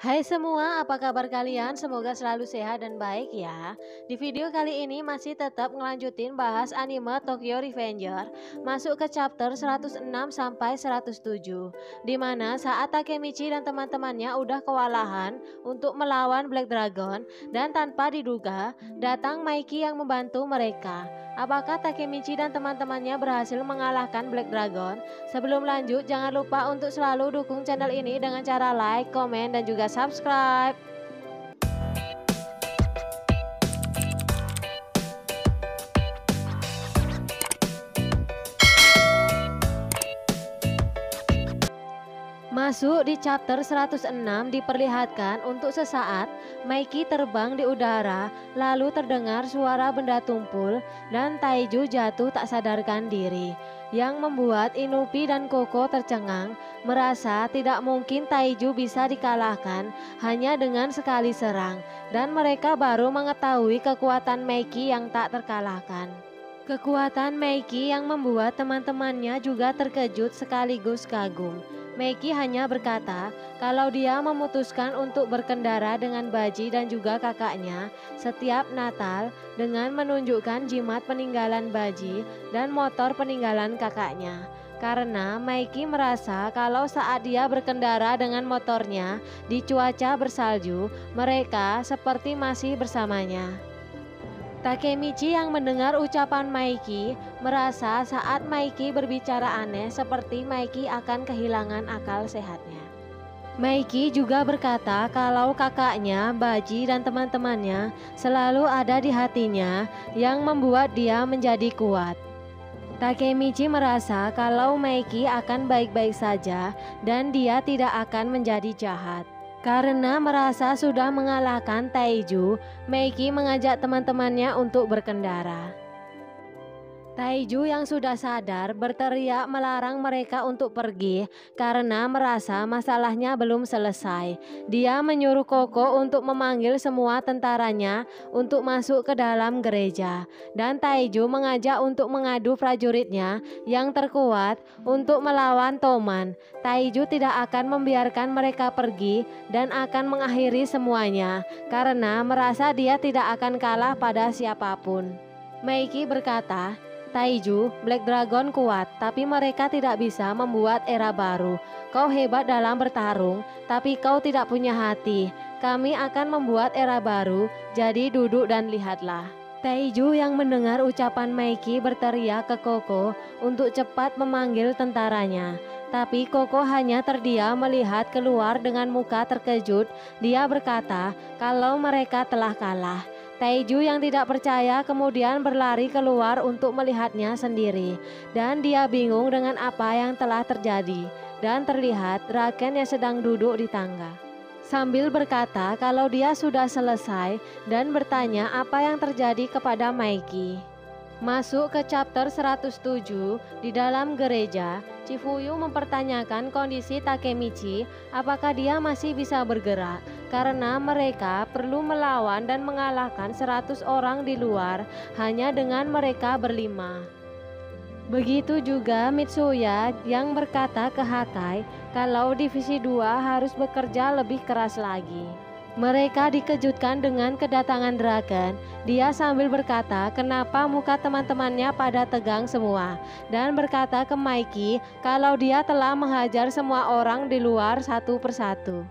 Hai semua, apa kabar kalian? Semoga selalu sehat dan baik ya. Di video kali ini masih tetap ngelanjutin bahas anime Tokyo Revenger. Masuk ke chapter 106 sampai 107. Dimana saat Takemichi dan teman-temannya udah kewalahan untuk melawan Black Dragon dan tanpa diduga datang Maiki yang membantu mereka. Apakah Takemichi dan teman-temannya berhasil mengalahkan Black Dragon? Sebelum lanjut, jangan lupa untuk selalu dukung channel ini dengan cara like, komen, dan juga subscribe. Masuk di chapter 106 diperlihatkan untuk sesaat Maiki terbang di udara, lalu terdengar suara benda tumpul dan Taiju jatuh tak sadarkan diri, yang membuat Inupi dan Koko tercengang, merasa tidak mungkin Taiju bisa dikalahkan hanya dengan sekali serang, dan mereka baru mengetahui kekuatan Maiki yang tak terkalahkan. Kekuatan Maiki yang membuat teman-temannya juga terkejut sekaligus kagum. Maiki hanya berkata kalau dia memutuskan untuk berkendara dengan Baji dan juga kakaknya setiap Natal dengan menunjukkan jimat peninggalan Baji dan motor peninggalan kakaknya. Karena Maiki merasa kalau saat dia berkendara dengan motornya di cuaca bersalju, mereka seperti masih bersamanya. Takemichi yang mendengar ucapan Maiki merasa saat Maiki berbicara aneh seperti Maiki akan kehilangan akal sehatnya. Maiki juga berkata kalau kakaknya, Baji, dan teman-temannya selalu ada di hatinya yang membuat dia menjadi kuat. Takemichi merasa kalau Maiki akan baik-baik saja dan dia tidak akan menjadi jahat. Karena merasa sudah mengalahkan Taiju, Maiki mengajak teman-temannya untuk berkendara. Taiju yang sudah sadar berteriak melarang mereka untuk pergi karena merasa masalahnya belum selesai. Dia menyuruh Koko untuk memanggil semua tentaranya untuk masuk ke dalam gereja. Dan Taiju mengajak untuk mengadu prajuritnya yang terkuat untuk melawan Toman. Taiju tidak akan membiarkan mereka pergi dan akan mengakhiri semuanya karena merasa dia tidak akan kalah pada siapapun. Maiki berkata, Taiju, Black Dragon kuat, tapi mereka tidak bisa membuat era baru. Kau hebat dalam bertarung, tapi kau tidak punya hati. Kami akan membuat era baru, jadi duduk dan lihatlah. Taiju yang mendengar ucapan Maiki berteriak ke Koko untuk cepat memanggil tentaranya. Tapi Koko hanya terdiam melihat keluar dengan muka terkejut. Dia berkata kalau mereka telah kalah. Taiju yang tidak percaya kemudian berlari keluar untuk melihatnya sendiri. Dan dia bingung dengan apa yang telah terjadi. Dan terlihat Raken yang sedang duduk di tangga sambil berkata kalau dia sudah selesai dan bertanya apa yang terjadi kepada Maiki. Masuk ke chapter 107 di dalam gereja, Chifuyu mempertanyakan kondisi Takemichi, apakah dia masih bisa bergerak karena mereka perlu melawan dan mengalahkan 100 orang di luar hanya dengan mereka berlima. Begitu juga Mitsuya yang berkata ke Hakai kalau divisi 2 harus bekerja lebih keras lagi. Mereka dikejutkan dengan kedatangan Draken. Dia sambil berkata kenapa muka teman-temannya pada tegang semua dan berkata ke Maiki kalau dia telah menghajar semua orang di luar satu persatu.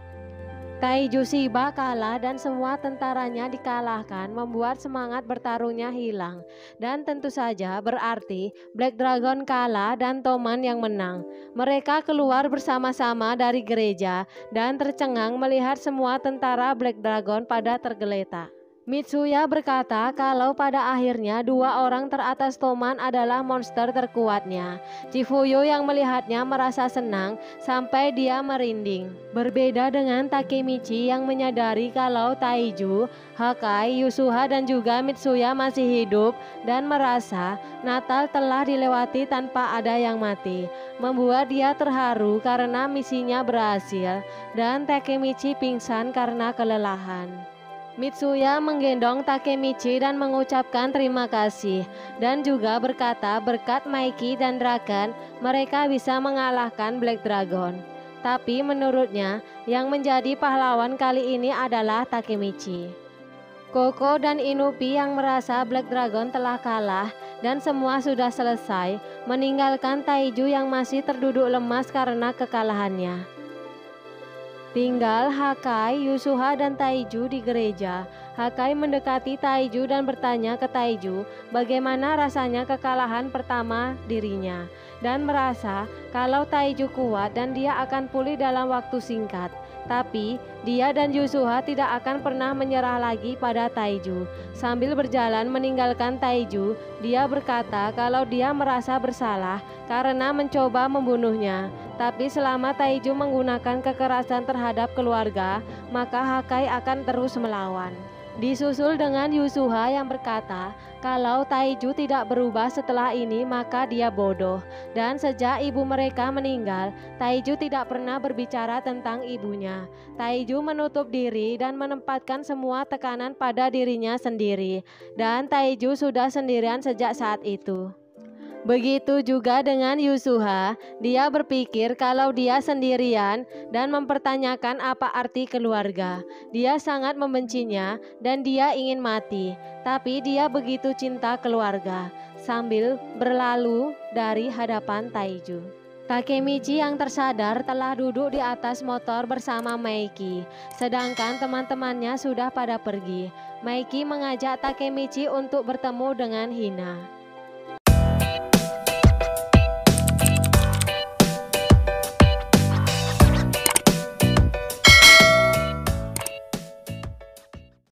Taiju Shiba kalah dan semua tentaranya dikalahkan membuat semangat bertarungnya hilang. Dan tentu saja berarti Black Dragon kalah dan Toman yang menang. Mereka keluar bersama-sama dari gereja dan tercengang melihat semua tentara Black Dragon pada tergeletak. Mitsuya berkata kalau pada akhirnya 2 orang teratas Toman adalah monster terkuatnya. Chifuyu yang melihatnya merasa senang sampai dia merinding. Berbeda dengan Takemichi yang menyadari kalau Taiju, Hakai, Yusuha dan juga Mitsuya masih hidup dan merasa Natal telah dilewati tanpa ada yang mati. Membuat dia terharu karena misinya berhasil dan Takemichi pingsan karena kelelahan. Mitsuya menggendong Takemichi dan mengucapkan terima kasih dan juga berkata berkat Maiki dan Draken mereka bisa mengalahkan Black Dragon. Tapi menurutnya, yang menjadi pahlawan kali ini adalah Takemichi. Koko dan Inupi yang merasa Black Dragon telah kalah dan semua sudah selesai, meninggalkan Taiju yang masih terduduk lemas karena kekalahannya. Tinggal Hakai, Yusuha, dan Taiju di gereja. Hakai mendekati Taiju dan bertanya ke Taiju bagaimana rasanya kekalahan pertama dirinya, dan merasa kalau Taiju kuat dan dia akan pulih dalam waktu singkat. Tapi dia dan Yusuha tidak akan pernah menyerah lagi pada Taiju. Sambil berjalan meninggalkan Taiju, dia berkata kalau dia merasa bersalah karena mencoba membunuhnya. Tapi selama Taiju menggunakan kekerasan terhadap keluarga, maka Hakai akan terus melawan. Disusul dengan Yusuha yang berkata kalau Taiju tidak berubah setelah ini maka dia bodoh. Dan sejak ibu mereka meninggal, Taiju tidak pernah berbicara tentang ibunya. Taiju menutup diri dan menempatkan semua tekanan pada dirinya sendiri. Dan Taiju sudah sendirian sejak saat itu. Begitu juga dengan Yusuha, dia berpikir kalau dia sendirian dan mempertanyakan apa arti keluarga. Dia sangat membencinya dan dia ingin mati, tapi dia begitu cinta keluarga. Sambil berlalu dari hadapan Taiju, Takemichi yang tersadar telah duduk di atas motor bersama Meiki, sedangkan teman-temannya sudah pada pergi. Meiki mengajak Takemichi untuk bertemu dengan Hina.